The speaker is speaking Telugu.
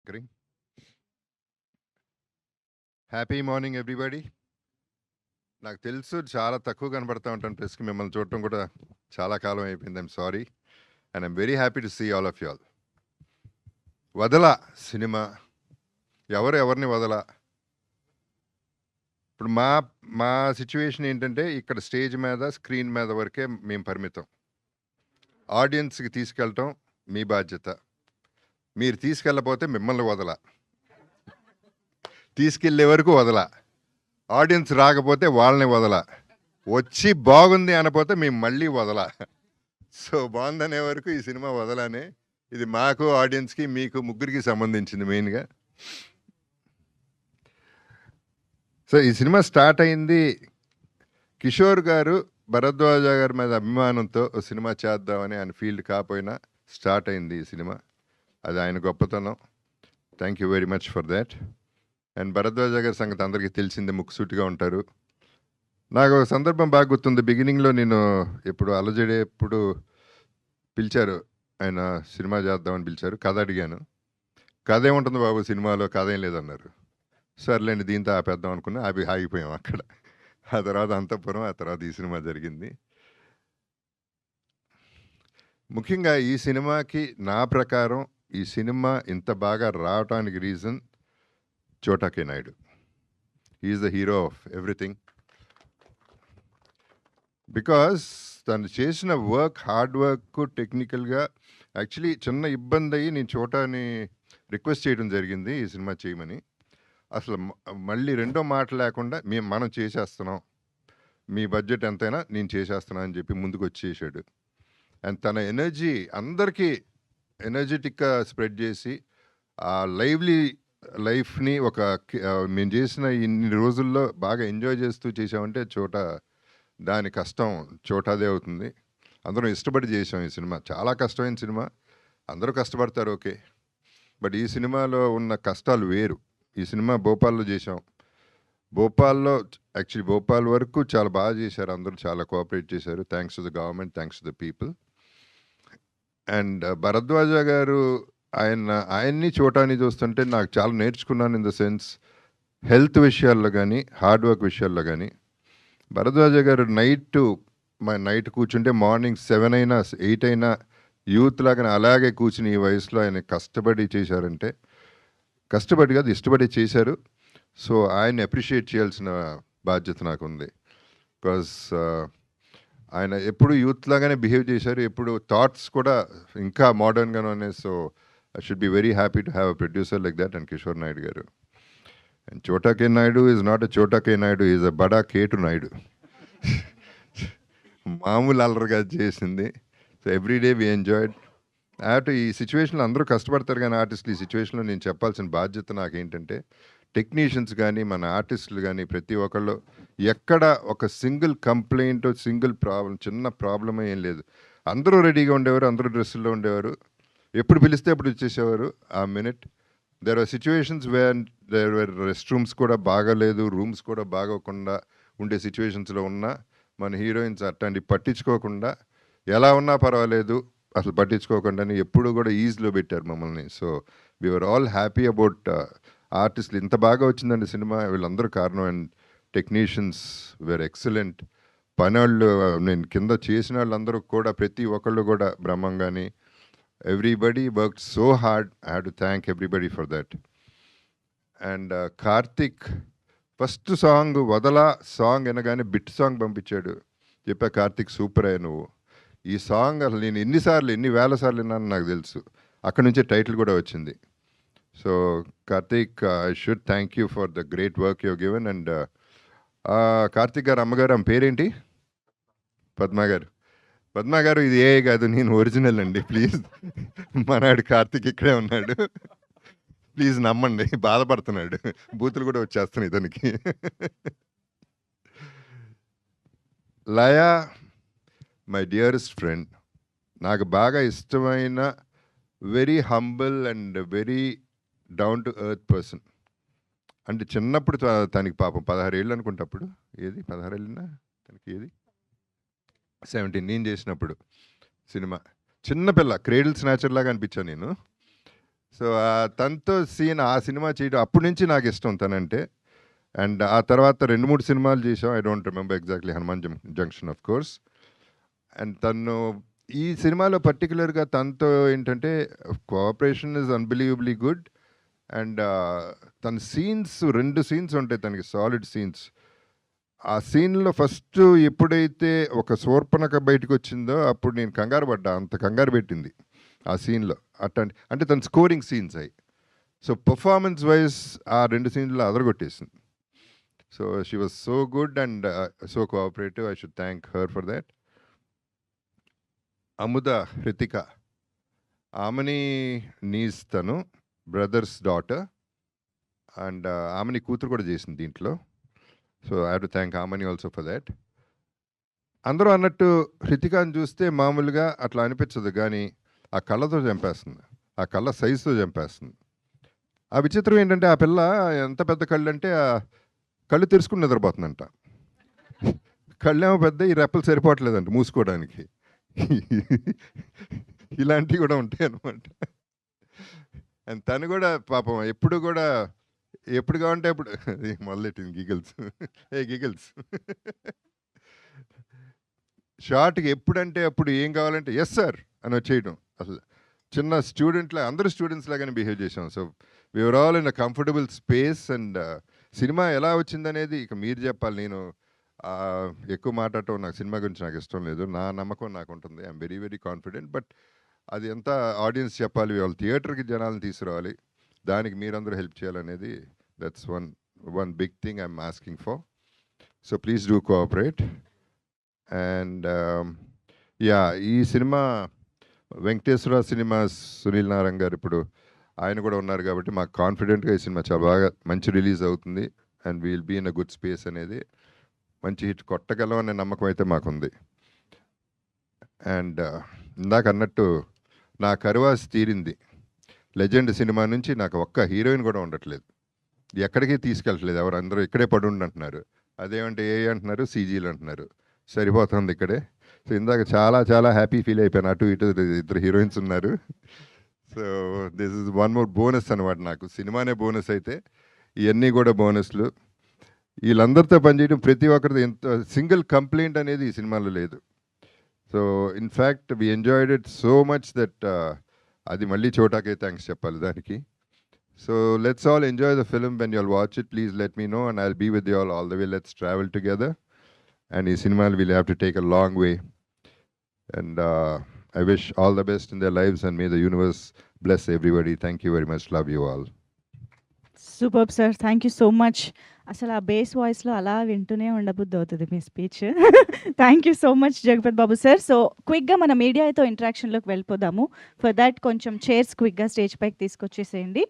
Green. Happy morning everybody. నాకు తెలుసు చాలా తక్కువ కనబడతా ఉంటాను ప్రెస్కి, మిమ్మల్ని చూడటం కూడా చాలా కాలం అయిపోయింది. I'm sorry and I'm very happy to see all of you all. Vadhala సినిమా ఎవరిని వదల. ఇప్పుడు మా మా సిచ్యువేషన్ ఏంటంటే, ఇక్కడ స్టేజ్ మీద స్క్రీన్ మీద వరకే మేము పరిమితం. ఆడియన్స్కి తీసుకెళ్ళటం మీ బాధ్యత. మీరు తీసుకెళ్ళకపోతే మిమ్మల్ని వదల, తీసుకెళ్ళే వరకు వదల. ఆడియన్స్ రాకపోతే వాళ్ళని వదల, వచ్చి బాగుంది అనపోతే మేము మళ్ళీ వదల. సో బాగుందనే వరకు ఈ సినిమా వదలనే. ఇది మాకు, ఆడియన్స్కి, మీకు ముగ్గురికి సంబంధించింది మెయిన్గా. సో ఈ సినిమా స్టార్ట్ అయింది కిషోర్ గారు భరద్వాజ గారి మీద అభిమానంతో సినిమా చేద్దామని. ఆయన ఫీల్డ్ కాకపోయినా స్టార్ట్ అయింది ఈ సినిమా. అది ఆయన గొప్పతనం. Thank you very much for that. And Bharadwaja గారి సంగతి అందరికీ తెలిసిందే, ముక్కుసూటిగా ఉంటారు. నాకు ఒక సందర్భం బాగా గుర్తుంది. బిగినింగ్లో నేను ఎప్పుడు అలజడేప్పుడు పిలిచారు, ఆయన సినిమా చేద్దామని పిలిచారు. కథ అడిగాను. కథ ఏముంటుంది బాబు సినిమాలో, కథ ఏం లేదన్నారు. సర్లేండి దీంతో ఆపేద్దాం అనుకున్నా, ఆగిపోయాం అక్కడ. ఆ తర్వాత అంతఃపురం, ఆ తర్వాత ఈ సినిమా జరిగింది. ముఖ్యంగా ఈ సినిమాకి నా ప్రకారం ఈ సినిమా ఇంత బాగా రావటానికి reason Chota K Naidu. Is the hero of everything. Because తను చేసిన వర్క్, హార్డ్ వర్క్, టెక్నికల్గా యాక్చువల్లీ చిన్న ఇబ్బంది అయ్యి నేను చోటాని రిక్వెస్ట్ చేయడం జరిగింది ఈ సినిమా చేయమని. అసలు మళ్ళీ రెండో మాట లేకుండా మనం చేసేస్తున్నాం, మీ బడ్జెట్ ఎంతైనా నేను చేసేస్తున్నాను అని చెప్పి ముందుకు వచ్చేసాడు. అండ్ తన ఎనర్జీ అందరికీ ఎనర్జెటిక్గా స్ప్రెడ్ చేసి ఆ లైవ్లీ లైఫ్ని మేము చేసిన ఇన్ని రోజుల్లో బాగా ఎంజాయ్ చేస్తూ చేసామంటే దాని కష్టం చోటాదే అవుతుంది. అందరం ఇష్టపడి చేసాం ఈ సినిమా. చాలా కష్టమైన సినిమా, అందరూ కష్టపడతారు ఓకే, బట్ ఈ సినిమాలో ఉన్న కష్టాలు వేరు. ఈ సినిమా భోపాల్లో చేసాం. భోపాల్లో యాక్చువల్లీ భోపాల్ వరకు చాలా బాగా చేశారు, అందరూ చాలా కోఆపరేట్ చేశారు. Thanks to the government, thanks to the people. And Bharadwaja గారు ఆయన్ని చోటాని చూస్తుంటే నాకు చాలా నేర్చుకున్నాను. ఇన్ ద సెన్స్ హెల్త్ విషయాల్లో కానీ, హార్డ్ వర్క్ విషయాల్లో కానీ. భరద్వాజ గారు నైట్ కూర్చుంటే మార్నింగ్ 7 అయినా 8 అయినా యూత్ లాగానే అలాగే కూర్చుని ఈ వయసులో ఆయన కష్టపడి చేశారంటే, కష్టపడి కాదు ఇష్టపడి చేశారు. సో ఆయన్ని అప్రిషియేట్ చేయాల్సిన బాధ్యత నాకు ఉంది. బికాస్ ఆయన ఎప్పుడు యూత్ లాగానే బిహేవ్ చేశారు, ఎప్పుడు థాట్స్ కూడా ఇంకా మోడర్న్గానే ఉన్నాయి. So I should be very happy to have a producer like that. And Kishore Naidu గారు. అండ్ చోటా K Naidu is not a చోటా కే నాయుడు, ఈజ్ అ బడా కేటు నాయుడు. మామూలు అల్లరిగా చేసింది. So everyday we enjoyed. ఈ సిచ్యువేషన్లో అందరూ కష్టపడతారు కానీ ఆర్టిస్టులు, ఈ సిచ్యువేషన్లో నేను చెప్పాల్సిన బాధ్యత నాకేంటంటే, టెక్నీషియన్స్ కానీ మన ఆర్టిస్టులు కానీ ప్రతి ఒక్కళ్ళు ఎక్కడ ఒక సింగిల్ కంప్లైంట్, సింగిల్ ప్రాబ్లం, చిన్న ప్రాబ్లమే ఏం లేదు. అందరూ రెడీగా ఉండేవారు, అందరూ డ్రెస్సుల్లో ఉండేవారు, ఎప్పుడు పిలిస్తే అప్పుడు వచ్చేసేవారు ఆ minute. There are situations where there were rest rooms కూడా బాగాలేదు, రూమ్స్ కూడా బాగోకుండా ఉండే సిచ్యువేషన్స్లో ఉన్నా మన హీరోయిన్స్ అట్లాంటి పట్టించుకోకుండా, ఎలా ఉన్నా పర్వాలేదు అసలు పట్టించుకోకుండానే ఎప్పుడు కూడా ఈజీలో పెట్టారు మమ్మల్ని. So we are all happy about ఆర్టిస్టులు. ఇంత బాగా వచ్చిందండి సినిమా, వీళ్ళందరూ కారణం. And technicians were excellent. పనివాళ్ళు, నేను కింద చేసిన వాళ్ళందరూ కూడా ప్రతి ఒక్కళ్ళు కూడా బ్రహ్మంగాని, everybody worked so hard. I have to thank everybody for that. And Karthik first song Vadhala song అనగానే బిట్ సాంగ్ పంపించాడు. చెప్పా కార్తిక్ సూపర్ అయ్యా నువ్వు. ఈ సాంగ్ అసలు నేను ఎన్ని వేల సార్లు విన్నాను నాకు తెలుసు. అక్కడ నుంచే టైటిల్ కూడా వచ్చింది. So Karthik, I should thank you for the great work you given. And Karthik గారు అమ్మగారు, ఆమె పేరేంటి? పద్మ గారు. పద్మ గారు, ఇది ఏ కాదు, నేను ఒరిజినల్ అండి, ప్లీజ్. మనాడు కార్తిక్ ఇక్కడే ఉన్నాడు, ప్లీజ్ నమ్మండి. బాధపడుతున్నాడు, బూతులు కూడా వచ్చేస్తున్నాయి ఇతనికి. లయా మై డియరెస్ట్ ఫ్రెండ్, నాకు బాగా ఇష్టమైన very humble and very down to earth person. అంటే చిన్నప్పుడు తనకి పాపం 16 ఏళ్ళు అనుకుంటప్పుడు, ఏది 16 ఏళ్ళనా తనకి, ఏది 17 నేను చేసినప్పుడు సినిమా. చిన్నపిల్ల, క్రేడిల్ స్నాచర్ లాగా అనిపించాను నేను. సో, తనతో సీన్ ఆ సినిమా చేయడం అప్పటి నుంచి నాకిష్టం తనంటే. అండ్ ఆ తర్వాత 2, 3 సినిమాలు చేశాం. I don't remember exactly 'Hanuman junction' of course. And తను ఈ సినిమాలో పర్టిక్యులర్‌గా తనతో ఏంటంటే cooperation is unbelievably good. And తన సీన్స్ 2 సీన్స్ ఉంటాయి తనకి సాలిడ్ సీన్స్. ఆ సీన్‌లో ఫస్ట్ ఎప్పుడైతే ఒక శూర్పణఖ బయటికొచ్చిందో అప్పుడు నేను కంగారు పడ్డా. అంత కంగారు పెట్టింది ఆ సీన్‌లో. అంటే తన స్కోరింగ్ సీన్స్ అయి. సో, పెర్ఫార్మన్స్ వైస్ ఆ 2 సీన్‌లో అదరగొట్టేసింది. So, she was so good and so cooperative. I should thank her for that. Amudha Hritika, ఆమెని నీస్ తను బ్రదర్స్ డాటర్. అండ్ ఆమెని కూతురు కూడా చేసింది దీంట్లో. So, I have to thank ఆమెని ఆల్సో ఫర్ థాట్. అందరూ అన్నట్టు హృతికాని చూస్తే మామూలుగా అట్లా అనిపించదు కానీ ఆ కళ్ళతో చంపేస్తుంది. ఆ కళ్ళ సైజుతో చంపేస్తుంది. ఆ విచిత్రం ఏంటంటే ఆ పిల్ల ఎంత పెద్ద కళ్ళు అంటే కళ్ళు తెరుచుకుని నిద్రపోతుందంట. కళ్ళేమో పెద్ద, ఈ రెప్పలు సరిపోవట్లేదంట మూసుకోవడానికి. ఇలాంటివి కూడా ఉంటాయి అన్నమాట. అండ్ తను కూడా పాపం ఎప్పుడు కావాలంటే అప్పుడు మొదలెట్టింది గిగిల్స్. గిగిల్స్. షార్ట్‌కి ఎప్పుడంటే అప్పుడు ఏం కావాలంటే యెస్ సార్ అని వచ్చేయడం. అసలు చిన్న స్టూడెంట్‌లా అందరూ స్టూడెంట్స్ లాగానే బిహేవ్ చేసాం. So, we were all in a comfortable space. And cinema ఎలా వచ్చిందనేది ఇక మీరు చెప్పాలి. నేను ఎక్కువ మాట్లాడటం నాకు సినిమా గురించి నాకు ఇష్టం లేదు. నా నమ్మకం నాకుంటుంది. I'm very very confident. But అది అంతా ఆడియన్స్ చెప్పాలి. వాళ్ళు థియేటర్‌కి జనాలను తీసుకురావాలి. దానికి మీరందరూ హెల్ప్ చేయాలనేది that's one big thing I'm asking for. So, please do cooperate. And ఈ సినిమా వెంకటేశ్వర సినిమాస్ సునీల్ నారాయణ గారు ఇప్పుడు ఆయన కూడా ఉన్నారు కాబట్టి మాకు కాన్ఫిడెంట్గా ఈ సినిమా చాలా బాగా మంచి రిలీజ్ అవుతుంది. And we'll be in a good space అనేది మంచి హిట్ కొట్టగలం అనే నమ్మకం అయితే మాకుంది. అండ్ ఇందాక అన్నట్టు నా కరువాసి తీరింది. లెజెండ్ సినిమా నుంచి నాకు ఒక్క హీరోయిన్ కూడా ఉండట్లేదు. ఎక్కడికి తీసుకెళ్ళట్లేదు. అందరూ ఇక్కడే పడుండి అంటున్నారు. అదేమంటే ఏ అంటున్నారు, సీజీలు అంటున్నారు. సరిపోతుంది ఇక్కడే. సో, ఇందాక చాలా హ్యాపీ ఫీల్ అయిపోయాను. అటు ఇటు 2 హీరోయిన్స్ ఉన్నారు. So, this is one more bonus అనమాట నాకు. సినిమానే బోనస్ అయితే ఇవన్నీ కూడా బోనస్లు. వీళ్ళందరితో పనిచేయడం ప్రతి ఒక్కరితో ఎంత సింగిల్ కంప్లైంట్ అనేది ఈ సినిమాలో లేదు. So, in fact we enjoyed it so much that అది మళ్ళీ చోటాకే థ్యాంక్స్ చెప్పాలి దానికి. So, let's all enjoy the film. When you all watch it please let me know and I will be with you all the way. Let's travel together. And ఈ సినిమాలు will have to take a long way. And I wish all the best in their lives and may the universe bless everybody. Thank you very much. Love you all. Superb sir. Thank you so much. అసలు ఆ బేస్ వాయిస్‌లో అలా వింటూనే ఉండబుద్ధి అవుతుంది మీ speech. Thank you so much Jagapathi Babu sir. So, క్విక్‌గా మన మీడియాతో ఇంటరాక్షన్‌లోకి వెళ్ళిపోదాము. ఫర్ దాట్ కొంచెం చైర్స్ క్విక్‌గా స్టేజ్ పైకి తీసుకొచ్చేసేయండి.